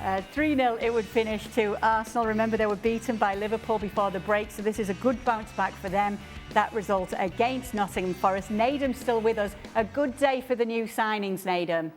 3-0 it would finish to Arsenal. Remember, they were beaten by Liverpool before the break, so this is a good bounce back for them. That result against Nottingham Forest. Nedum still with us. A good day for the new signings, Nedum.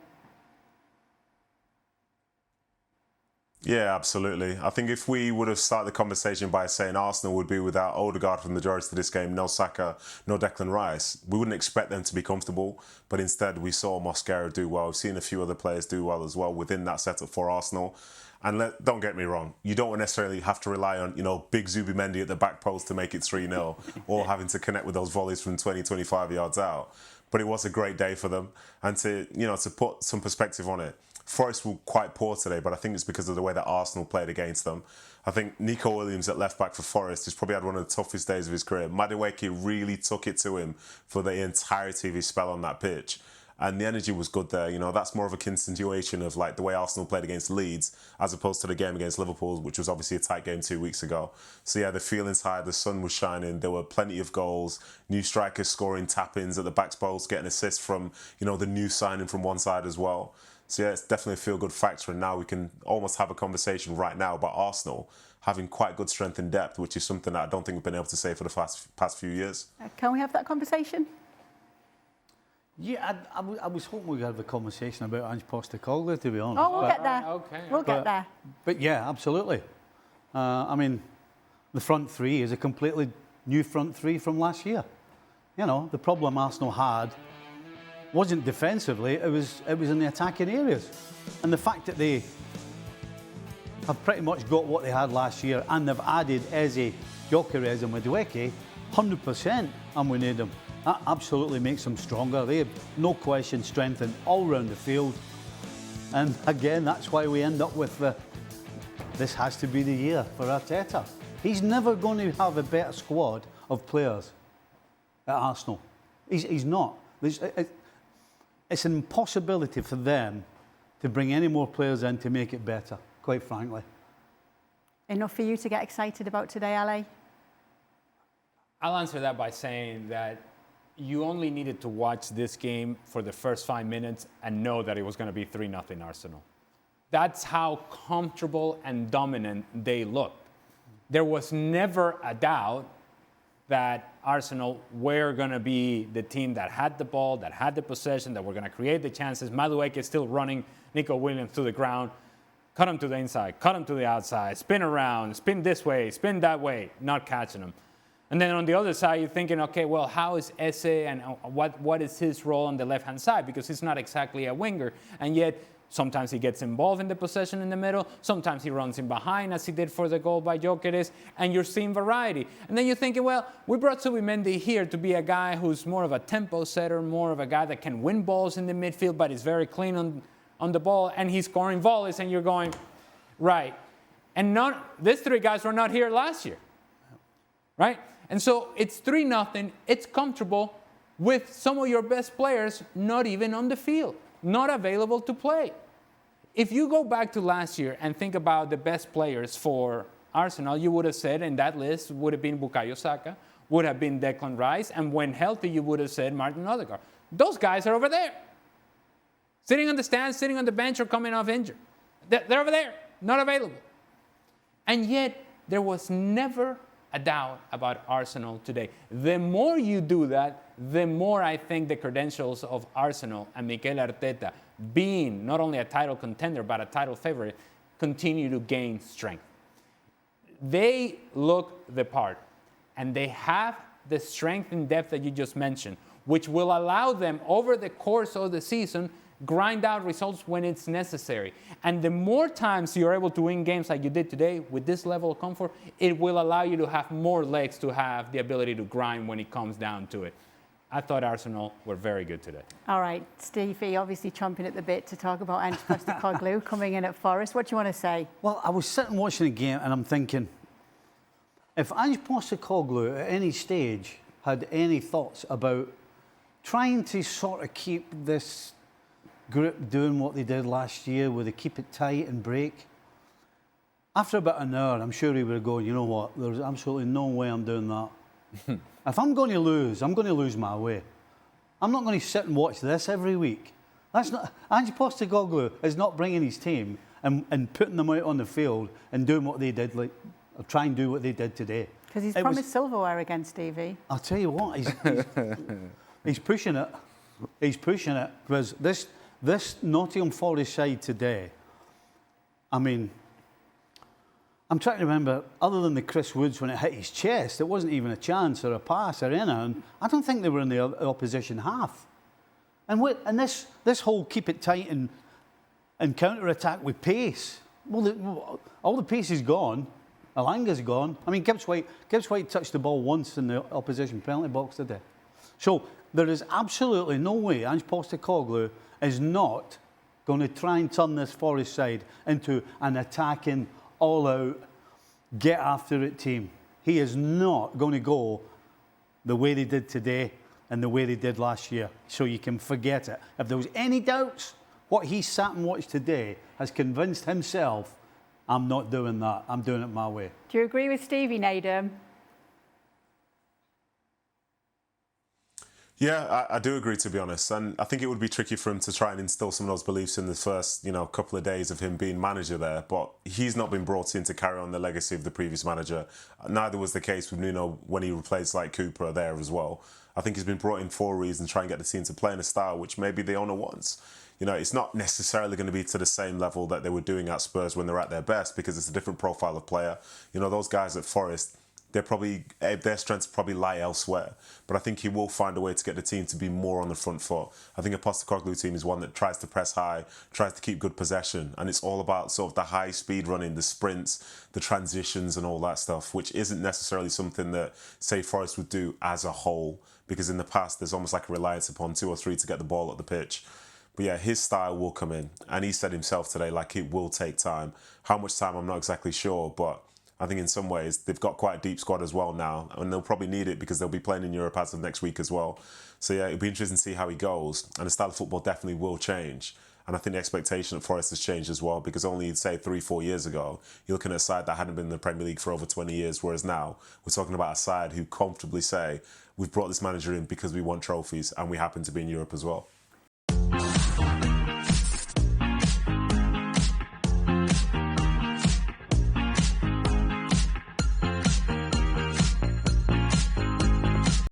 Yeah, absolutely. I think if we would have started the conversation by saying Arsenal would be without Odegaard for the majority of this game, no Saka, no Declan Rice, we wouldn't expect them to be comfortable. But instead, we saw Mosquera do well. We've seen a few other players do well as well within that setup for Arsenal. And don't get me wrong, you don't necessarily have to rely on, big Zubimendi at the back post to make it 3-0 or having to connect with those volleys from 20, 25 yards out. But it was a great day for them. And to put some perspective on it, Forest were quite poor today, but I think it's because of the way that Arsenal played against them. I think Nico Williams at left back for Forest has probably had one of the toughest days of his career. Madueke really took it to him for the entirety of his spell on that pitch. And the energy was good there. That's more of a continuation of like the way Arsenal played against Leeds as opposed to the game against Liverpool, which was obviously a tight game 2 weeks ago. So yeah, the feeling's high, the sun was shining, there were plenty of goals, new strikers scoring tap-ins at the back post, getting assists from, the new signing from one side as well. So yeah, it's definitely a feel-good factor, and now we can almost have a conversation right now about Arsenal having quite good strength and depth, which is something that I don't think we've been able to say for the past few years. Can we have that conversation? Yeah, I was hoping we'd have a conversation about Ange Postecoglou, to be honest. Oh, we'll get there. Okay. We'll get there. But yeah, absolutely. The front three is a completely new front three from last year. The problem Arsenal had wasn't defensively, it was in the attacking areas. And the fact that they have pretty much got what they had last year and they've added Eze, Gyökeres and Madueke, 100% I'm with Nedum. That absolutely makes them stronger. They have no question strengthened all around the field. And again, that's why we end up with this has to be the year for Arteta. He's never going to have a better squad of players at Arsenal. He's not. It's an impossibility for them to bring any more players in to make it better, quite frankly. Enough for you to get excited about today, Ale? I'll answer that by saying that you only needed to watch this game for the first 5 minutes and know that it was going to be 3-0 Arsenal. That's how comfortable and dominant they looked. There was never a doubt that Arsenal were going to be the team that had the ball, that had the possession, that were going to create the chances. Madueke is still running Nico Williams to the ground. Cut him to the inside, cut him to the outside, spin around, spin this way, spin that way, not catching him. And then on the other side, you're thinking, okay, well, how is Eze and what is his role on the left-hand side? Because he's not exactly a winger. And yet, sometimes he gets involved in the possession in the middle. Sometimes he runs in behind, as he did for the goal by Gyökeres. And you're seeing variety. And then you're thinking, well, we brought Zubimendi here to be a guy who's more of a tempo setter, more of a guy that can win balls in the midfield, but is very clean on the ball. And he's scoring volleys, and you're going, right. And these three guys were not here last year, right? And so it's 3-0. It's comfortable with some of your best players not even on the field, not available to play. If you go back to last year and think about the best players for Arsenal, you would have said in that list would have been Bukayo Saka, would have been Declan Rice, and when healthy, you would have said Martin Odegaard. Those guys are over there, sitting on the stands, sitting on the bench, or coming off injured. They're over there, not available. And yet, there was never a doubt about Arsenal today. The more you do that, the more I think the credentials of Arsenal and Mikel Arteta, being not only a title contender but a title favorite, continue to gain strength. They look the part, and they have the strength and depth that you just mentioned, which will allow them over the course of the season grind out results when it's necessary. And the more times you're able to win games like you did today with this level of comfort, it will allow you to have more legs to have the ability to grind when it comes down to it. I thought Arsenal were very good today. All right, Stevie, obviously chomping at the bit to talk about Ange Postecoglou coming in at Forest. What do you want to say? Well, I was sitting watching the game and I'm thinking, if Ange Postecoglou at any stage had any thoughts about trying to sort of keep this group doing what they did last year, where they keep it tight and break, after about an hour, I'm sure he would go, you know what, there's absolutely no way I'm doing that. If I'm going to lose, I'm going to lose my way. I'm not going to sit and watch this every week. That's not, Ange Postecoglou is not bringing his team and putting them out on the field and doing what they did, like try and do what they did today. Because he's promised silverware again, Stevie. I'll tell you what, he's pushing it. He's pushing it because this Nottingham Forest side today, I mean, I'm trying to remember, other than the Chris Woods when it hit his chest, it wasn't even a chance or a pass or anything. And I don't think they were in the opposition half. And this whole keep it tight and counter-attack with pace. Well, all the pace is gone. Alanga's gone. I mean, Gibbs White touched the ball once in the opposition penalty box today. So there is absolutely no way Ange Postecoglou is not going to try and turn this Forest side into an attacking, all-out, get-after-it team. He is not going to go the way they did today and the way they did last year. So you can forget it. If there was any doubts, what he sat and watched today has convinced himself, I'm not doing that. I'm doing it my way. Do you agree with Stevie, Nedum? Yeah, I do agree, to be honest. And I think it would be tricky for him to try and instill some of those beliefs in the first, couple of days of him being manager there. But he's not been brought in to carry on the legacy of the previous manager. Neither was the case with Nuno when he replaced Cooper there as well. I think he's been brought in for a reason, try and get the team to play in a style which maybe the owner wants. It's not necessarily going to be to the same level that they were doing at Spurs when they're at their best, because it's a different profile of player. Those guys at Forest, their strengths probably lie elsewhere. But I think he will find a way to get the team to be more on the front foot. I think a Postecoglou team is one that tries to press high, tries to keep good possession, and it's all about sort of the high speed running, the sprints, the transitions and all that stuff, which isn't necessarily something that, say, Forest would do as a whole, because in the past there's almost like a reliance upon 2 or 3 to get the ball at the pitch. But yeah, his style will come in, and he said himself today, it will take time. How much time, I'm not exactly sure, but I think in some ways they've got quite a deep squad as well now, and they'll probably need it because they'll be playing in Europe as of next week as well. So yeah, it'll be interesting to see how he goes, and the style of football definitely will change. And I think the expectation at Forest has changed as well, because only, say, 3-4 years ago, you're looking at a side that hadn't been in the Premier League for over 20 years, whereas now we're talking about a side who comfortably say, we've brought this manager in because we want trophies and we happen to be in Europe as well.